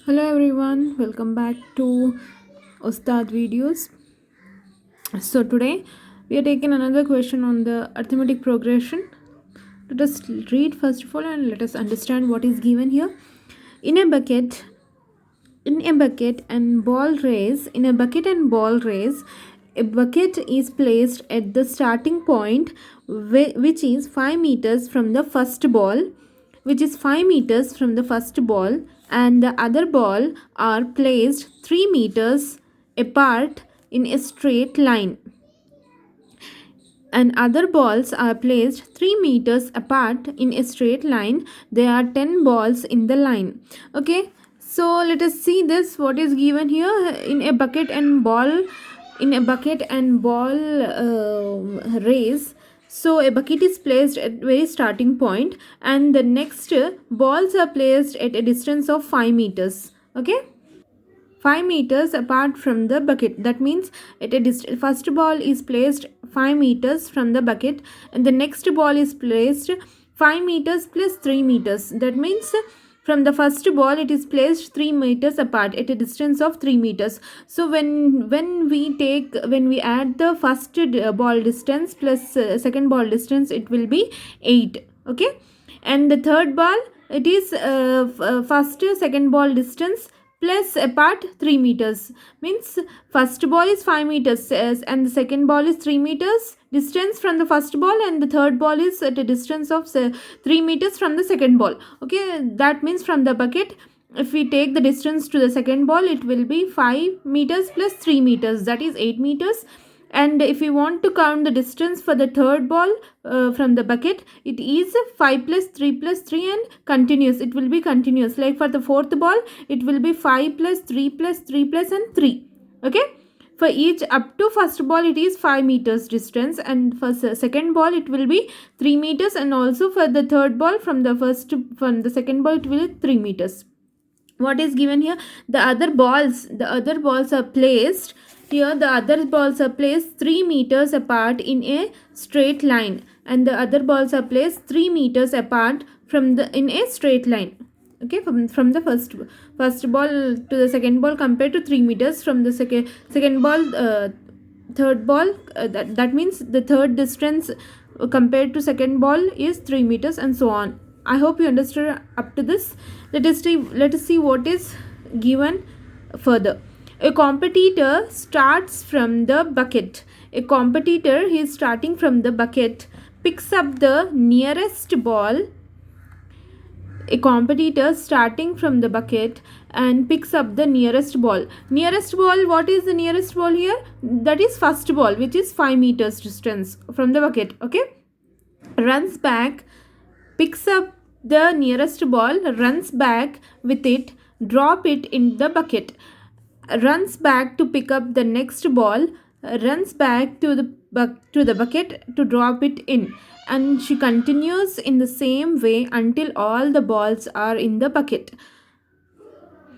Hello everyone, welcome back to Ustad videos. So today we are taking another question on the arithmetic progression. Let us read first of all and let us understand what is given here. In a bucket, in a bucket and ball race, a bucket is placed at the starting point, which is 5 meters from the first ball, and the other ball are placed 3 meters apart in a straight line, and other balls are placed 3 meters apart in a straight line. There are 10 balls in the line. Okay, so let us see this what is given here. In a bucket and ball race, so a bucket is placed at very starting point, and the next balls are placed at a distance of 5 meters. Okay, 5 meters apart from the bucket. That means at a first ball is placed 5 meters from the bucket, and the next ball is placed 5 meters plus 3 meters. That means from the first ball it is placed 3 meters apart at a distance of 3 meters. So when we add the first ball distance plus second ball distance, it will be 8. Okay, and the third ball, it is first second ball distance plus apart 3 meters. Means first ball is 5 meters, and the second ball is 3 meters distance from the first ball, and the third ball is at a distance of 3 meters from the second ball. Okay, that means from the bucket, if we take the distance to the second ball, it will be 5 meters plus 3 meters, that is 8 meters. And if we want to count the distance for the third ball from the bucket, it is 5 plus 3 plus 3 and continuous. It will be continuous. Like for the fourth ball, it will be 5 plus 3 plus 3 plus and 3. Okay, for each up to first ball it is 5 meters distance, and for second ball it will be 3 meters, and also for the third ball from the second ball it will be 3 meters. What is given here? The other balls are placed here. The other balls are placed 3 meters apart in a straight line, and the other balls are placed 3 meters apart in a straight line. Okay, from the first ball to the second ball compared to 3 meters, from the second ball third ball, that means the third distance compared to second ball is 3 meters, and so on. I hope you understood up to this. Let us see what is given further. A competitor starts from the bucket. A competitor, he is starting from the bucket, picks up the nearest ball. A competitor starting from the bucket and picks up the nearest ball. Nearest ball, what is the nearest ball here? That is first ball, which is 5 meters distance from the bucket. Okay, runs back, picks up the nearest ball, runs back with it, drop it in the bucket, runs back to pick up the next ball, runs back to the bucket to drop it in, and she continues in the same way until all the balls are in the bucket.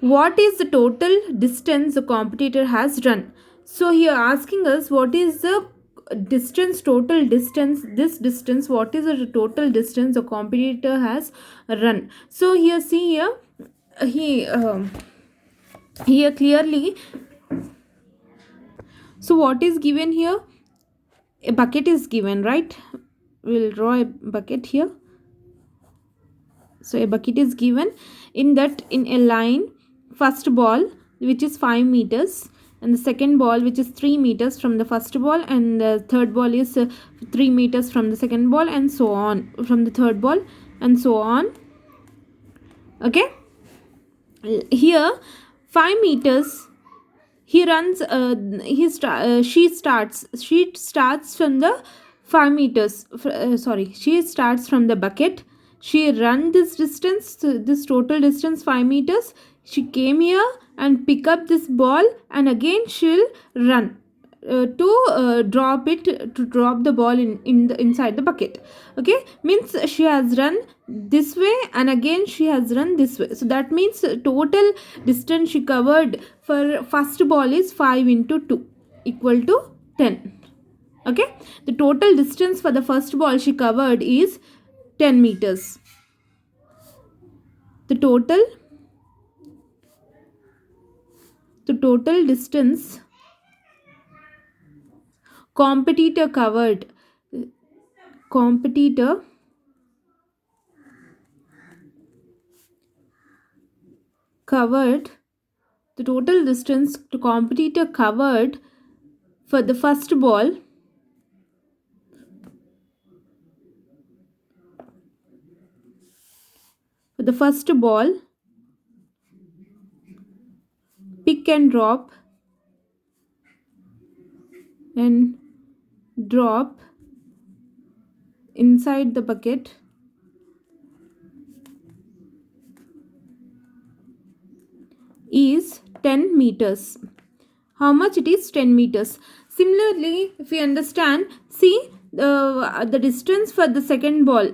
What is the total distance the competitor has run? So here asking us what is the total distance, this distance, what is the total distance the competitor has run. So here see here, here clearly, so what is given here? A bucket is given, right? We'll draw a bucket here. So a bucket is given. In a line, first ball which is 5 meters, and the second ball which is 3 meters from the first ball, and the third ball is 3 meters from the second ball, and so on from the third ball, and so on. Okay, here 5 meters, he runs she starts from the 5 meters, she starts from the bucket. She run this distance, this total distance 5 meters. She came here and pick up this ball, and again she'll run to drop the ball inside the bucket. Okay, means she has run this way and again she has run this way. So that means total distance she covered for first ball is 5 into 2 equal to 10. Okay, the total distance for the first ball she covered is 10 meters. The total the total distance competitor covered competitor covered the total distance the competitor covered for the first ball pick and drop inside the bucket is 10 meters. How much it is? 10 meters. Similarly, if we understand, see the distance for the second ball.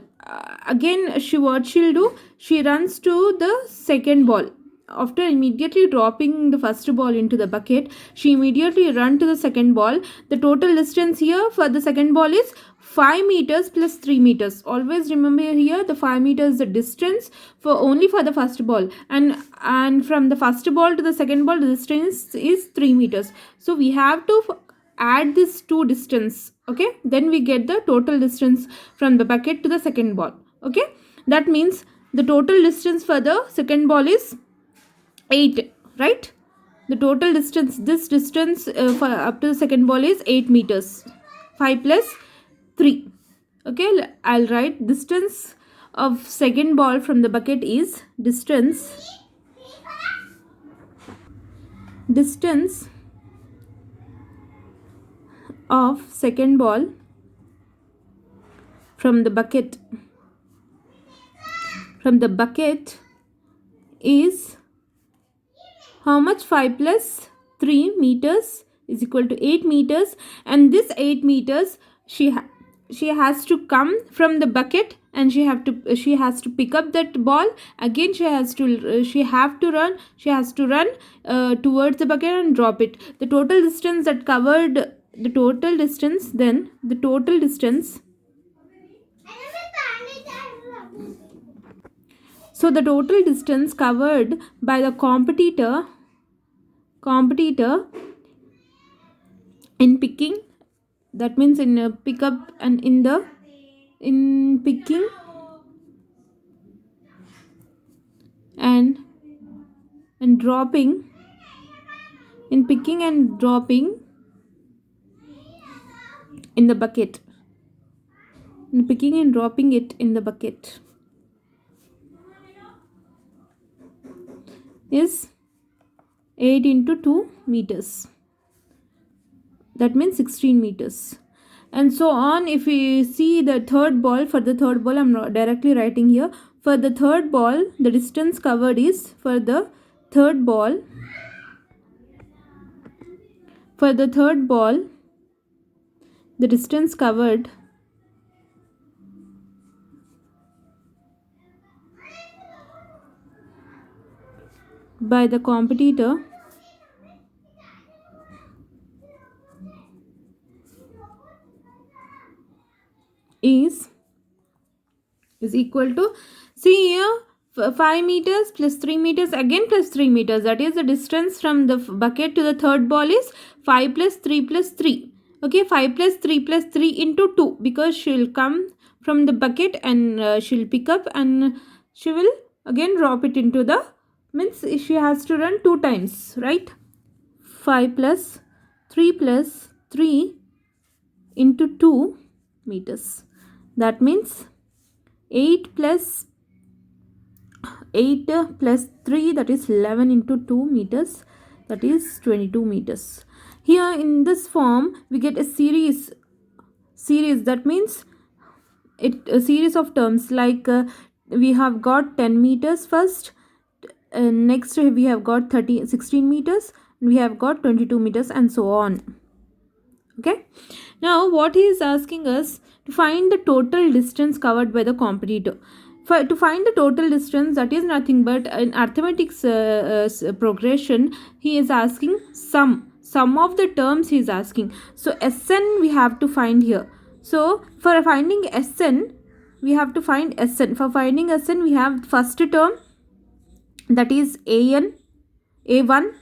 Again, what she'll do, she runs to the second ball. After immediately dropping the first ball into the bucket, she immediately run to the second ball. The total distance here for the second ball is 5 meters plus 3 meters. Always remember here the 5 meters the distance for only for the first ball, and from the first ball to the second ball the distance is 3 meters. So we have to add this two distance, okay, then we get the total distance from the bucket to the second ball. Okay, that means the total distance for the second ball is 8, right? The total distance, this distance for up to the second ball is 8 meters. 5 plus 3. Okay, I'll write distance of second ball from the bucket is distance of second ball from the bucket is how much? 5 plus 3 meters is equal to 8 meters, and this 8 meters she has to come from the bucket, and she has to pick up that ball. Again she has to run towards the bucket and drop it. The total distance that covered the total distance so the total distance covered by the competitor in picking, that means in pickup and in picking and dropping in the bucket, in picking and dropping it in the bucket is 8 into 2 meters, that means 16 meters, and so on. If we see the third ball, for the third ball I'm directly writing here, for the third ball the distance covered is for the third ball the distance covered by the competitor is equal to, see here, 5 meters plus 3 meters again plus 3 meters, that is the distance from the bucket to the third ball is 5 plus 3 plus 3. Okay, 5 plus 3 plus 3 into 2, because she'll come from the bucket and she'll pick up and she will again drop it into the, means she has to run 2 times, right? 5 plus 3 into 2 meters, that means 8 plus 3, that is 11 into 2 meters, that is 22 meters. Here in this form we get a series, that means a series of terms, like we have got 10 meters first, next we have got 16 meters, and we have got 22 meters, and so on. Okay, now what he is asking us to find the total distance covered by the competitor. To find the total distance, that is nothing but in arithmetics progression, he is asking sum of the terms he is asking. So Sn we have to find here. So for finding Sn, we have to find Sn. For finding Sn, we have first term, that is a1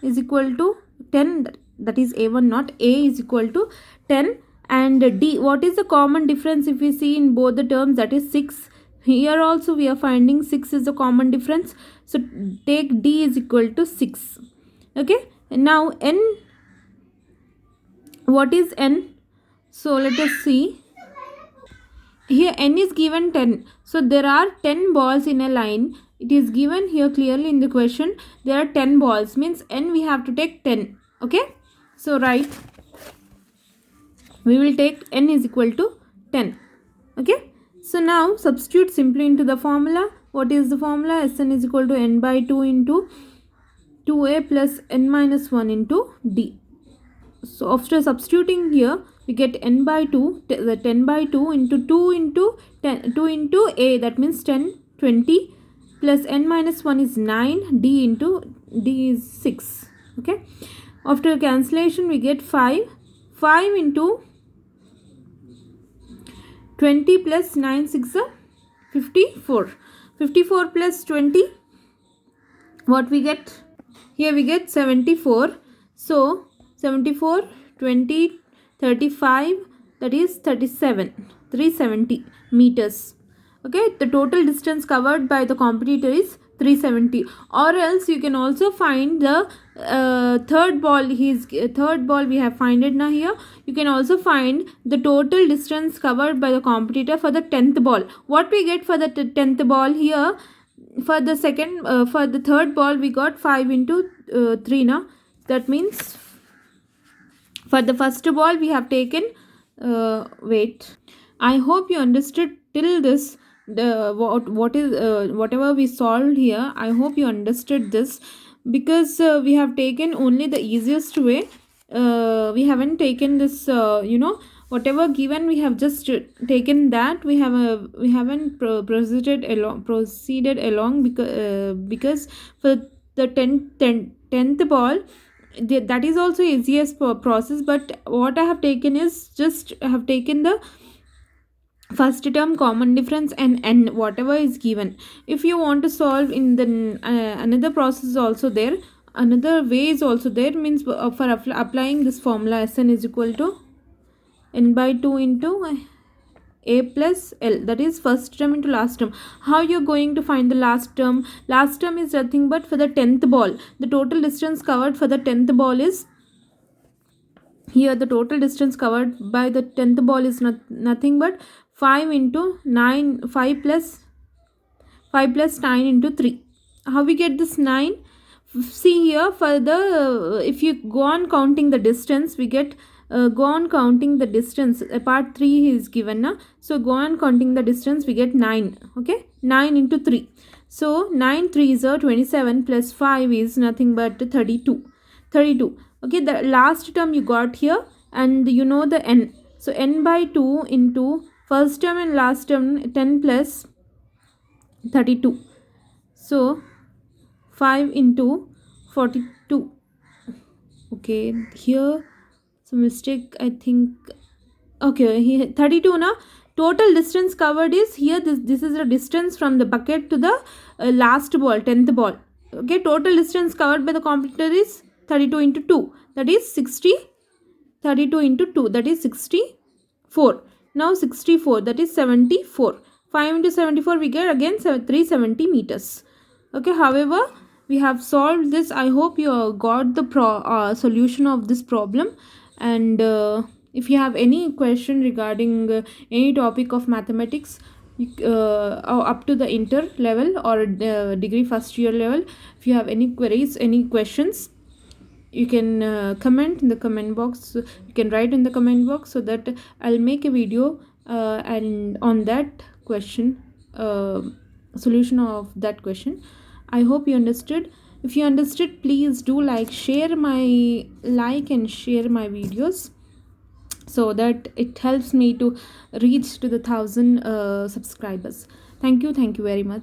is equal to 10, that is A1 not A is equal to 10. And D, what is the common difference if we see in both the terms, that is 6. Here also we are finding 6 is the common difference, so take D is equal to 6. Okay, and now N, what is N? So let us see. Here N is given 10, so there are 10 balls in a line. It is given here clearly in the question, there are 10 balls, means N we have to take 10. Okay, so right, we will take N is equal to 10. Okay, so now substitute simply into the formula. What is the formula? Sn is equal to n by 2 into 2a plus n minus 1 into d. So after substituting here, we get n by 2, the 10 by 2 into 2 into 10, 2 into a, that means 10, 20 plus n minus 1 is 9, d into d is 6. Okay, after cancellation we get 5 into 20 plus 9 6 54. 54 plus 20, what we get? Here we get 74. So 74, 20, 35, that is 37, 370 meters. Okay, the total distance covered by the competitor is 370. Or else you can also find the third ball. Third ball we have find it now. Here you can also find the total distance covered by the competitor for the 10th ball. What we get for the 10th ball? Here for the second for the third ball we got 5 into 3 now. That means for the first ball we have taken wait, I hope you understood till this, the what is whatever we solved here. I hope you understood this, because we have taken only the easiest way. We haven't taken this whatever given, we have just taken that. We haven't proceeded along because for the 10th ball, that is also easiest process, but what I have taken is just I have taken the first term common difference and n whatever is given. If you want to solve in the another process also there, another way is also there, means for applying this formula, Sn is equal to n by 2 into a plus l, that is first term into last term. How you are going to find the last term? Last term is nothing but for the 10th ball, the total distance covered for the 10th ball is, here the total distance covered by the 10th ball is nothing but 5 into 9, 5 plus 9 into 3. How we get this 9? See here, for the if you go on counting the distance, we get go on counting the distance. Part 3 is given now, so go on counting the distance, we get 9. Okay, 9 into 3, so 9 3s are 27 plus 5 is nothing but 32. Okay, the last term you got here, and you know the n, so n by 2 into first term and last term, 10 plus 32, so 5 into 42. Okay, here some mistake I think. Okay, here 32 now. Total distance covered is here, this is the distance from the bucket to the last ball, 10th ball. Okay, total distance covered by the competitor is 32 into 2, that is 60. 32 into 2, that is 64. Now 64, that is 74. 5 into 74 we get again 370 meters. Okay, however we have solved this. I hope you got the solution of this problem. And if you have any question regarding any topic of mathematics, up to the inter level or degree first year level, if you have any queries, any questions, you can comment in the comment box. You can write in the comment box, so that I'll make a video and on that question, solution of that question. I hope you understood. If you understood, please do like and share my videos, so that it helps me to reach to the 1000 subscribers. Thank you very much.